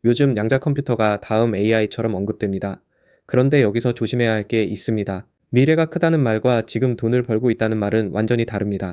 요즘 양자 컴퓨터가 다음 AI처럼 언급됩니다. 그런데 여기서 조심해야 할 게 있습니다. 미래가 크다는 말과 지금 돈을 벌고 있다는 말은 완전히 다릅니다.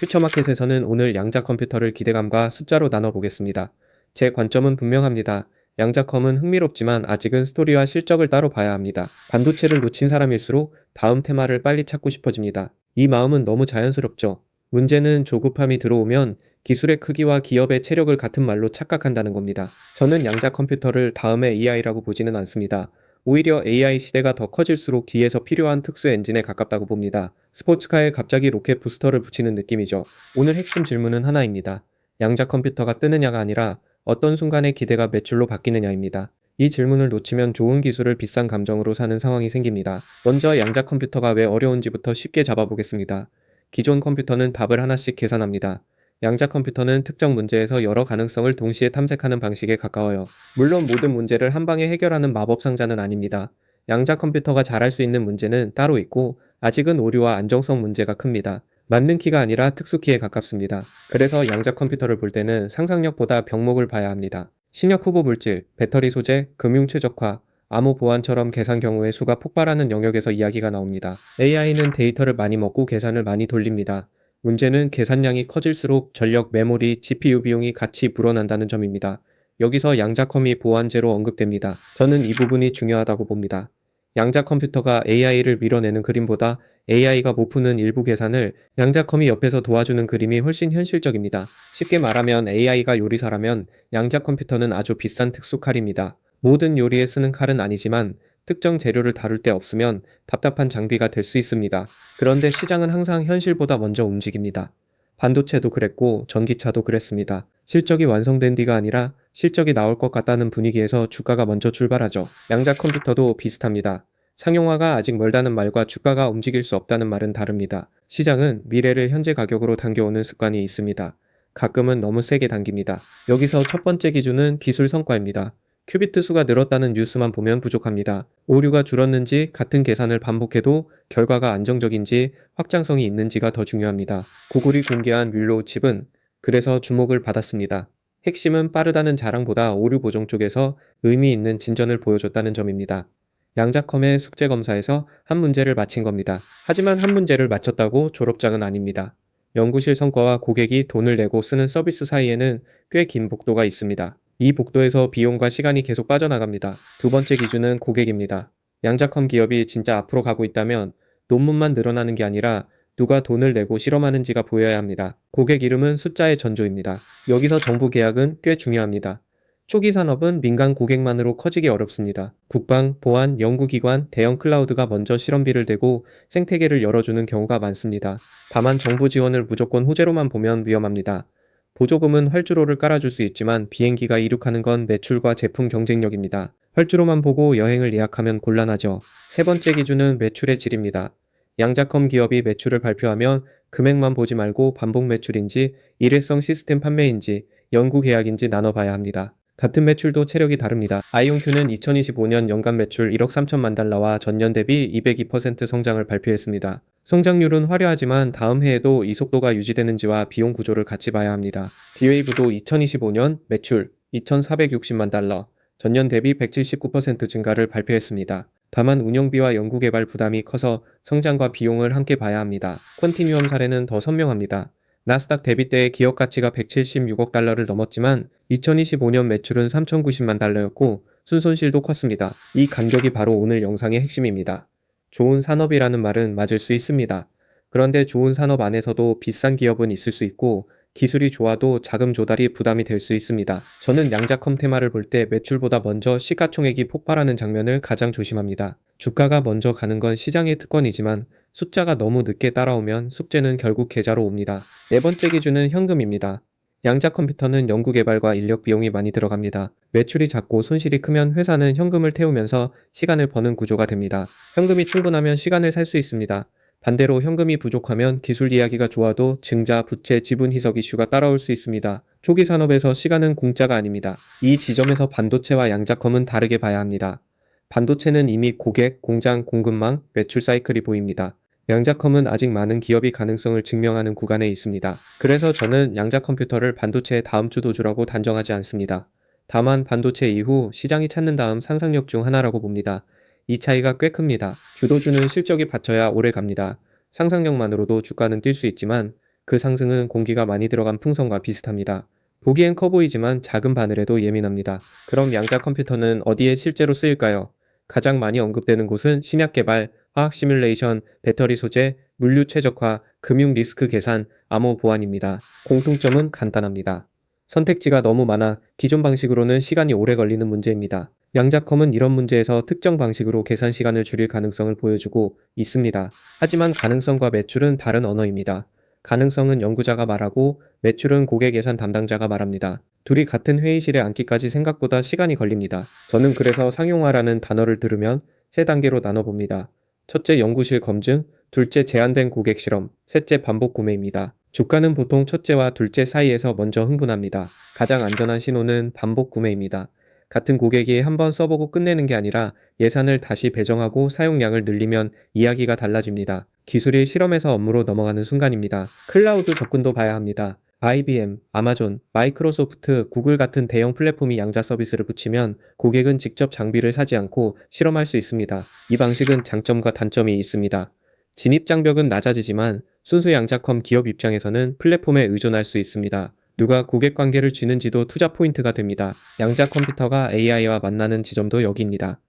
퓨처마켓에서는 오늘 양자 컴퓨터를 기대감과 숫자로 나눠보겠습니다. 제 관점은 분명합니다. 양자컴은 흥미롭지만 아직은 스토리와 실적을 따로 봐야 합니다. 반도체를 놓친 사람일수록 다음 테마를 빨리 찾고 싶어집니다. 이 마음은 너무 자연스럽죠. 문제는 조급함이 들어오면 기술의 크기와 기업의 체력을 같은 말로 착각한다는 겁니다. 저는 양자 컴퓨터를 다음의 AI라고 보지는 않습니다. 오히려 AI 시대가 더 커질수록 뒤에서 필요한 특수 엔진에 가깝다고 봅니다. 스포츠카에 갑자기 로켓 부스터를 붙이는 느낌이죠. 오늘 핵심 질문은 하나입니다. 양자 컴퓨터가 뜨느냐가 아니라 어떤 순간에 기대가 매출로 바뀌느냐입니다. 이 질문을 놓치면 좋은 기술을 비싼 감정으로 사는 상황이 생깁니다. 먼저 양자 컴퓨터가 왜 어려운지부터 쉽게 잡아보겠습니다. 기존 컴퓨터는 답을 하나씩 계산합니다. 양자 컴퓨터는 특정 문제에서 여러 가능성을 동시에 탐색하는 방식에 가까워요. 물론 모든 문제를 한 방에 해결하는 마법 상자는 아닙니다. 양자 컴퓨터가 잘할 수 있는 문제는 따로 있고 아직은 오류와 안정성 문제가 큽니다. 맞는 키가 아니라 특수 키에 가깝습니다. 그래서 양자 컴퓨터를 볼 때는 상상력보다 병목을 봐야 합니다. 신약 후보 물질, 배터리 소재, 금융 최적화, 암호 보안처럼 계산 경우의 수가 폭발하는 영역에서 이야기가 나옵니다. AI는 데이터를 많이 먹고 계산을 많이 돌립니다. 문제는 계산량이 커질수록 전력, 메모리, GPU 비용이 같이 불어난다는 점입니다. 여기서 양자컴이 보완제로 언급됩니다. 저는 이 부분이 중요하다고 봅니다. 양자 컴퓨터가 AI를 밀어내는 그림보다 AI가 못 푸는 일부 계산을 양자컴이 옆에서 도와주는 그림이 훨씬 현실적입니다. 쉽게 말하면 AI가 요리사라면 양자 컴퓨터는 아주 비싼 특수 칼입니다. 모든 요리에 쓰는 칼은 아니지만 특정 재료를 다룰 때 없으면 답답한 장비가 될 수 있습니다. 그런데 시장은 항상 현실보다 먼저 움직입니다. 반도체도 그랬고 전기차도 그랬습니다. 실적이 완성된 뒤가 아니라 실적이 나올 것 같다는 분위기에서 주가가 먼저 출발하죠. 양자 컴퓨터도 비슷합니다. 상용화가 아직 멀다는 말과 주가가 움직일 수 없다는 말은 다릅니다. 시장은 미래를 현재 가격으로 당겨오는 습관이 있습니다. 가끔은 너무 세게 당깁니다. 여기서 첫 번째 기준은 기술 성과입니다. 큐비트 수가 늘었다는 뉴스만 보면 부족합니다. 오류가 줄었는지 같은 계산을 반복해도 결과가 안정적인지 확장성이 있는지가 더 중요합니다. 구글이 공개한 윌로우 칩은 그래서 주목을 받았습니다. 핵심은 빠르다는 자랑보다 오류 보정 쪽에서 의미 있는 진전을 보여줬다는 점입니다. 양자컴의 숙제 검사에서 한 문제를 마친 겁니다. 하지만 한 문제를 마쳤다고 졸업장은 아닙니다. 연구실 성과와 고객이 돈을 내고 쓰는 서비스 사이에는 꽤 긴 복도가 있습니다. 이 복도에서 비용과 시간이 계속 빠져나갑니다. 두 번째 기준은 고객입니다. 양자컴 기업이 진짜 앞으로 가고 있다면 논문만 늘어나는 게 아니라 누가 돈을 내고 실험하는지가 보여야 합니다. 고객 이름은 숫자의 전조입니다. 여기서 정부 계약은 꽤 중요합니다. 초기 산업은 민간 고객만으로 커지기 어렵습니다. 국방, 보안, 연구기관, 대형 클라우드가 먼저 실험비를 대고 생태계를 열어주는 경우가 많습니다. 다만 정부 지원을 무조건 호재로만 보면 위험합니다. 보조금은 활주로를 깔아줄 수 있지만 비행기가 이륙하는 건 매출과 제품 경쟁력입니다. 활주로만 보고 여행을 예약하면 곤란하죠. 세 번째 기준은 매출의 질입니다. 양자컴 기업이 매출을 발표하면 금액만 보지 말고 반복 매출인지 일회성 시스템 판매인지 연구 계약인지 나눠봐야 합니다. 같은 매출도 체력이 다릅니다. 아이온큐는 2025년 연간 매출 1억 3천만 달러와 전년 대비 202% 성장을 발표했습니다. 성장률은 화려하지만 다음 해에도 이 속도가 유지되는지와 비용 구조를 같이 봐야 합니다. 디웨이브도 2025년 매출 2,460만 달러, 전년 대비 179% 증가를 발표했습니다. 다만 운영비와 연구개발 부담이 커서 성장과 비용을 함께 봐야 합니다. 퀀티뉴엄 사례는 더 선명합니다. 나스닥 대비 때의 기업 가치가 176억 달러를 넘었지만 2025년 매출은 3,090만 달러였고 순손실도 컸습니다. 이 간격이 바로 오늘 영상의 핵심입니다. 좋은 산업이라는 말은 맞을 수 있습니다. 그런데 좋은 산업 안에서도 비싼 기업은 있을 수 있고 기술이 좋아도 자금 조달이 부담이 될 수 있습니다. 저는 양자컴 테마를 볼 때 매출보다 먼저 시가총액이 폭발하는 장면을 가장 조심합니다. 주가가 먼저 가는 건 시장의 특권이지만 숫자가 너무 늦게 따라오면 숙제는 결국 계좌로 옵니다. 네 번째 기준은 현금입니다. 양자 컴퓨터는 연구개발과 인력 비용이 많이 들어갑니다. 매출이 작고 손실이 크면 회사는 현금을 태우면서 시간을 버는 구조가 됩니다. 현금이 충분하면 시간을 살 수 있습니다. 반대로 현금이 부족하면 기술 이야기가 좋아도 증자, 부채, 지분 희석 이슈가 따라올 수 있습니다. 초기 산업에서 시간은 공짜가 아닙니다. 이 지점에서 반도체와 양자컴은 다르게 봐야 합니다. 반도체는 이미 고객, 공장, 공급망, 매출 사이클이 보입니다. 양자컴은 아직 많은 기업이 가능성을 증명하는 구간에 있습니다. 그래서 저는 양자 컴퓨터를 반도체의 다음 주도주라고 단정하지 않습니다. 다만 반도체 이후 시장이 찾는 다음 상상력 중 하나라고 봅니다. 이 차이가 꽤 큽니다. 주도주는 실적이 받쳐야 오래 갑니다. 상상력만으로도 주가는 뛸 수 있지만 그 상승은 공기가 많이 들어간 풍선과 비슷합니다. 보기엔 커 보이지만 작은 바늘에도 예민합니다. 그럼 양자 컴퓨터는 어디에 실제로 쓰일까요? 가장 많이 언급되는 곳은 신약 개발, 화학 시뮬레이션, 배터리 소재, 물류 최적화, 금융 리스크 계산, 암호 보안입니다. 공통점은 간단합니다. 선택지가 너무 많아 기존 방식으로는 시간이 오래 걸리는 문제입니다. 양자컴은 이런 문제에서 특정 방식으로 계산 시간을 줄일 가능성을 보여주고 있습니다. 하지만 가능성과 매출은 다른 언어입니다. 가능성은 연구자가 말하고 매출은 고객 예산 담당자가 말합니다. 둘이 같은 회의실에 앉기까지 생각보다 시간이 걸립니다. 저는 그래서 상용화라는 단어를 들으면 세 단계로 나눠봅니다. 첫째, 연구실 검증, 둘째, 제한된 고객 실험, 셋째, 반복 구매입니다. 주가는 보통 첫째와 둘째 사이에서 먼저 흥분합니다. 가장 안전한 신호는 반복 구매입니다. 같은 고객이 한번 써보고 끝내는 게 아니라 예산을 다시 배정하고 사용량을 늘리면 이야기가 달라집니다. 기술이 실험에서 업무로 넘어가는 순간입니다. 클라우드 접근도 봐야 합니다. IBM, 아마존, 마이크로소프트, 구글 같은 대형 플랫폼이 양자 서비스를 붙이면 고객은 직접 장비를 사지 않고 실험할 수 있습니다. 이 방식은 장점과 단점이 있습니다. 진입 장벽은 낮아지지만 순수 양자컴 기업 입장에서는 플랫폼에 의존할 수 있습니다. 누가 고객 관계를 쥐는지도 투자 포인트가 됩니다. 양자 컴퓨터가 AI와 만나는 지점도 여기입니다.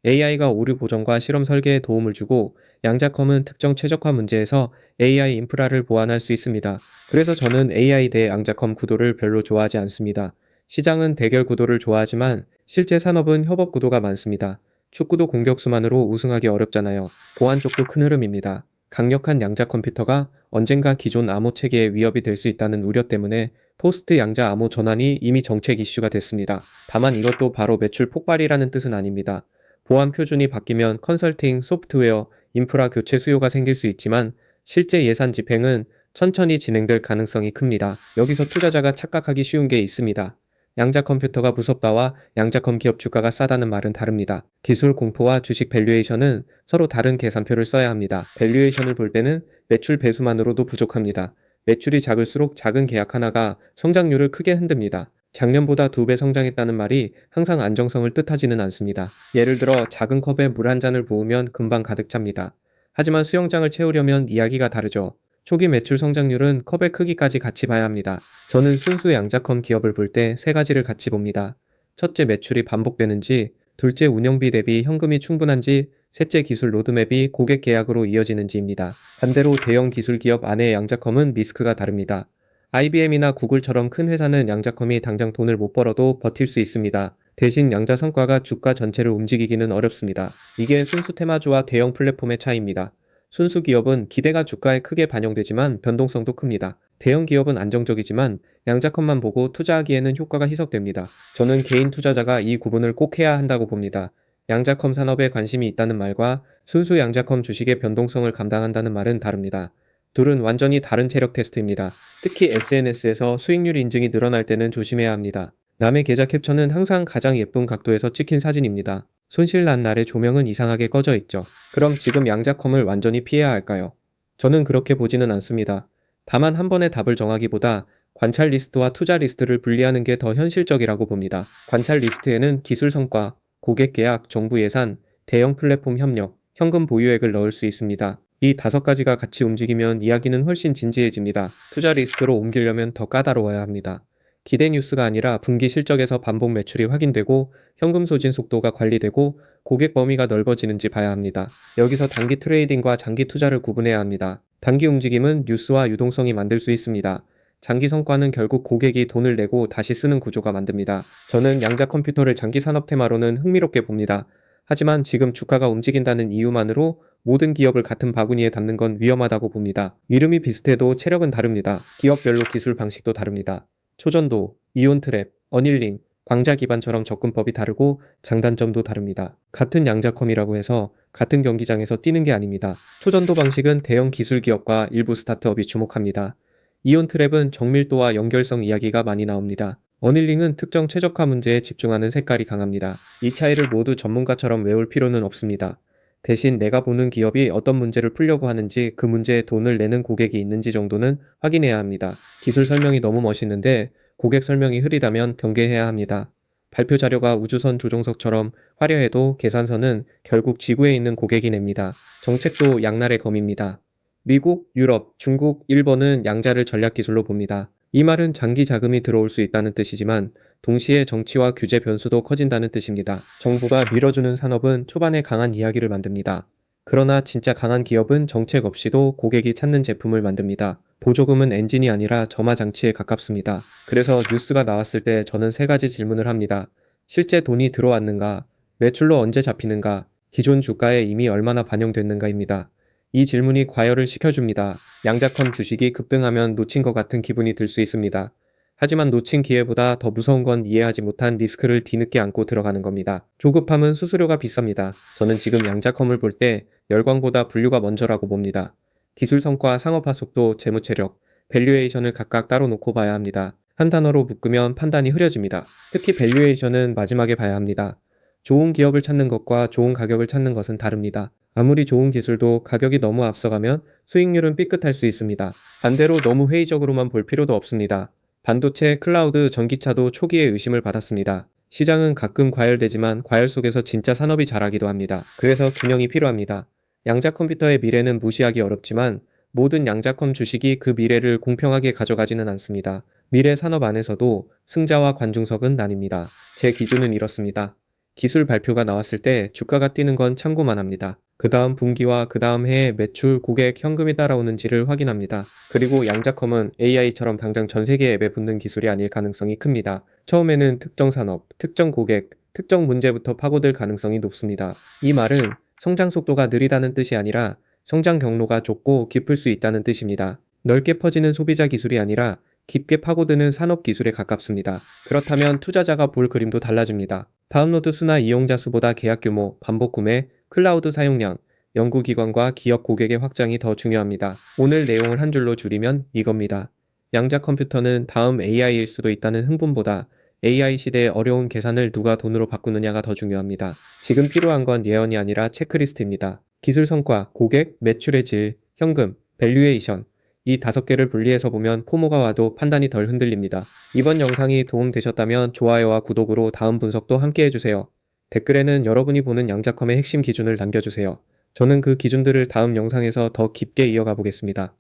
AI가 오류 보정과 실험 설계에 도움을 주고 양자컴은 특정 최적화 문제에서 AI 인프라를 보완할 수 있습니다. 그래서 저는 AI 대 양자컴 구도를 별로 좋아하지 않습니다. 시장은 대결 구도를 좋아하지만 실제 산업은 협업 구도가 많습니다. 축구도 공격수만으로 우승하기 어렵잖아요. 보안 쪽도 큰 흐름입니다. 강력한 양자 컴퓨터가 언젠가 기존 암호 체계에 위협이 될 수 있다는 우려 때문에 포스트 양자 암호 전환이 이미 정책 이슈가 됐습니다. 다만 이것도 바로 매출 폭발이라는 뜻은 아닙니다. 보안 표준이 바뀌면 컨설팅, 소프트웨어, 인프라 교체 수요가 생길 수 있지만 실제 예산 집행은 천천히 진행될 가능성이 큽니다. 여기서 투자자가 착각하기 쉬운 게 있습니다. 양자 컴퓨터가 무섭다와 양자컴 기업 주가가 싸다는 말은 다릅니다. 기술 공포와 주식 밸류에이션은 서로 다른 계산표를 써야 합니다. 밸류에이션을 볼 때는 매출 배수만으로도 부족합니다. 매출이 작을수록 작은 계약 하나가 성장률을 크게 흔듭니다. 작년보다 2배 성장했다는 말이 항상 안정성을 뜻하지는 않습니다. 예를 들어 작은 컵에 물 한 잔을 부으면 금방 가득 찹니다. 하지만 수영장을 채우려면 이야기가 다르죠. 초기 매출 성장률은 컵의 크기까지 같이 봐야 합니다. 저는 순수 양자컴 기업을 볼 때 세 가지를 같이 봅니다. 첫째, 매출이 반복되는지, 둘째, 운영비 대비 현금이 충분한지, 셋째, 기술 로드맵이 고객 계약으로 이어지는지입니다. 반대로 대형 기술 기업 안의 양자컴은 리스크가 다릅니다. IBM이나 구글처럼 큰 회사는 양자컴이 당장 돈을 못 벌어도 버틸 수 있습니다. 대신 양자 성과가 주가 전체를 움직이기는 어렵습니다. 이게 순수 테마주와 대형 플랫폼의 차이입니다. 순수 기업은 기대가 주가에 크게 반영되지만 변동성도 큽니다. 대형 기업은 안정적이지만 양자컴만 보고 투자하기에는 효과가 희석됩니다. 저는 개인 투자자가 이 구분을 꼭 해야 한다고 봅니다. 양자컴 산업에 관심이 있다는 말과 순수 양자컴 주식의 변동성을 감당한다는 말은 다릅니다. 둘은 완전히 다른 체력 테스트입니다. 특히 SNS에서 수익률 인증이 늘어날 때는 조심해야 합니다. 남의 계좌 캡처는 항상 가장 예쁜 각도에서 찍힌 사진입니다. 손실 난 날의 조명은 이상하게 꺼져 있죠. 그럼 지금 양자컴을 완전히 피해야 할까요? 저는 그렇게 보지는 않습니다. 다만 한 번에 답을 정하기보다 관찰 리스트와 투자 리스트를 분리하는 게 더 현실적이라고 봅니다. 관찰 리스트에는 기술 성과, 고객 계약, 정부 예산, 대형 플랫폼 협력, 현금 보유액을 넣을 수 있습니다. 이 5가지가 같이 움직이면 이야기는 훨씬 진지해집니다. 투자 리스트로 옮기려면 더 까다로워야 합니다. 기대 뉴스가 아니라 분기 실적에서 반복 매출이 확인되고 현금 소진 속도가 관리되고 고객 범위가 넓어지는지 봐야 합니다. 여기서 단기 트레이딩과 장기 투자를 구분해야 합니다. 단기 움직임은 뉴스와 유동성이 만들 수 있습니다. 장기 성과는 결국 고객이 돈을 내고 다시 쓰는 구조가 만듭니다. 저는 양자 컴퓨터를 장기 산업 테마로는 흥미롭게 봅니다. 하지만 지금 주가가 움직인다는 이유만으로 모든 기업을 같은 바구니에 담는 건 위험하다고 봅니다. 이름이 비슷해도 체력은 다릅니다. 기업별로 기술 방식도 다릅니다. 초전도, 이온 트랩, 어닐링, 광자 기반처럼 접근법이 다르고 장단점도 다릅니다. 같은 양자컴이라고 해서 같은 경기장에서 뛰는 게 아닙니다. 초전도 방식은 대형 기술 기업과 일부 스타트업이 주목합니다. 이온 트랩은 정밀도와 연결성 이야기가 많이 나옵니다. 어닐링은 특정 최적화 문제에 집중하는 색깔이 강합니다. 이 차이를 모두 전문가처럼 외울 필요는 없습니다. 대신 내가 보는 기업이 어떤 문제를 풀려고 하는지 그 문제에 돈을 내는 고객이 있는지 정도는 확인해야 합니다. 기술 설명이 너무 멋있는데 고객 설명이 흐리다면 경계해야 합니다. 발표 자료가 우주선 조종석처럼 화려해도 계산서는 결국 지구에 있는 고객이 냅니다. 정책도 양날의 검입니다. 미국, 유럽, 중국, 일본은 양자를 전략 기술로 봅니다. 이 말은 장기 자금이 들어올 수 있다는 뜻이지만 동시에 정치와 규제 변수도 커진다는 뜻입니다. 정부가 밀어주는 산업은 초반에 강한 이야기를 만듭니다. 그러나 진짜 강한 기업은 정책 없이도 고객이 찾는 제품을 만듭니다. 보조금은 엔진이 아니라 점화 장치에 가깝습니다. 그래서 뉴스가 나왔을 때 저는 세 가지 질문을 합니다. 실제 돈이 들어왔는가? 매출로 언제 잡히는가? 기존 주가에 이미 얼마나 반영됐는가입니다. 이 질문이 과열을 시켜줍니다. 양자컴 주식이 급등하면 놓친 것 같은 기분이 들 수 있습니다. 하지만 놓친 기회보다 더 무서운 건 이해하지 못한 리스크를 뒤늦게 안고 들어가는 겁니다. 조급함은 수수료가 비쌉니다. 저는 지금 양자컴을 볼 때 열광보다 분류가 먼저라고 봅니다. 기술 성과, 상업화 속도, 재무 체력, 밸류에이션을 각각 따로 놓고 봐야 합니다. 한 단어로 묶으면 판단이 흐려집니다. 특히 밸류에이션은 마지막에 봐야 합니다. 좋은 기업을 찾는 것과 좋은 가격을 찾는 것은 다릅니다. 아무리 좋은 기술도 가격이 너무 앞서가면 수익률은 삐끗할 수 있습니다. 반대로 너무 회의적으로만 볼 필요도 없습니다. 반도체, 클라우드, 전기차도 초기에 의심을 받았습니다. 시장은 가끔 과열되지만 과열 속에서 진짜 산업이 자라기도 합니다. 그래서 균형이 필요합니다. 양자 컴퓨터의 미래는 무시하기 어렵지만 모든 양자컴 주식이 그 미래를 공평하게 가져가지는 않습니다. 미래 산업 안에서도 승자와 관중석은 나뉩니다. 제 기준은 이렇습니다. 기술 발표가 나왔을 때 주가가 뛰는 건 참고만 합니다. 그 다음 분기와 그 다음 해에 매출, 고객, 현금이 따라오는지를 확인합니다. 그리고 양자컴은 AI처럼 당장 전 세계 앱에 붙는 기술이 아닐 가능성이 큽니다. 처음에는 특정 산업, 특정 고객, 특정 문제부터 파고들 가능성이 높습니다. 이 말은 성장 속도가 느리다는 뜻이 아니라 성장 경로가 좁고 깊을 수 있다는 뜻입니다. 넓게 퍼지는 소비자 기술이 아니라 깊게 파고드는 산업 기술에 가깝습니다. 그렇다면 투자자가 볼 그림도 달라집니다. 다운로드 수나 이용자 수보다 계약 규모, 반복 구매, 클라우드 사용량, 연구기관과 기업 고객의 확장이 더 중요합니다. 오늘 내용을 한 줄로 줄이면 이겁니다. 양자 컴퓨터는 다음 AI일 수도 있다는 흥분보다 AI 시대의 어려운 계산을 누가 돈으로 바꾸느냐가 더 중요합니다. 지금 필요한 건 예언이 아니라 체크리스트입니다. 기술 성과, 고객, 매출의 질, 현금, 밸류에이션. 이 5개를 분리해서 보면 포모가 와도 판단이 덜 흔들립니다. 이번 영상이 도움되셨다면 좋아요와 구독으로 다음 분석도 함께 해주세요. 댓글에는 여러분이 보는 양자컴의 핵심 기준을 남겨주세요. 저는 그 기준들을 다음 영상에서 더 깊게 이어가 보겠습니다.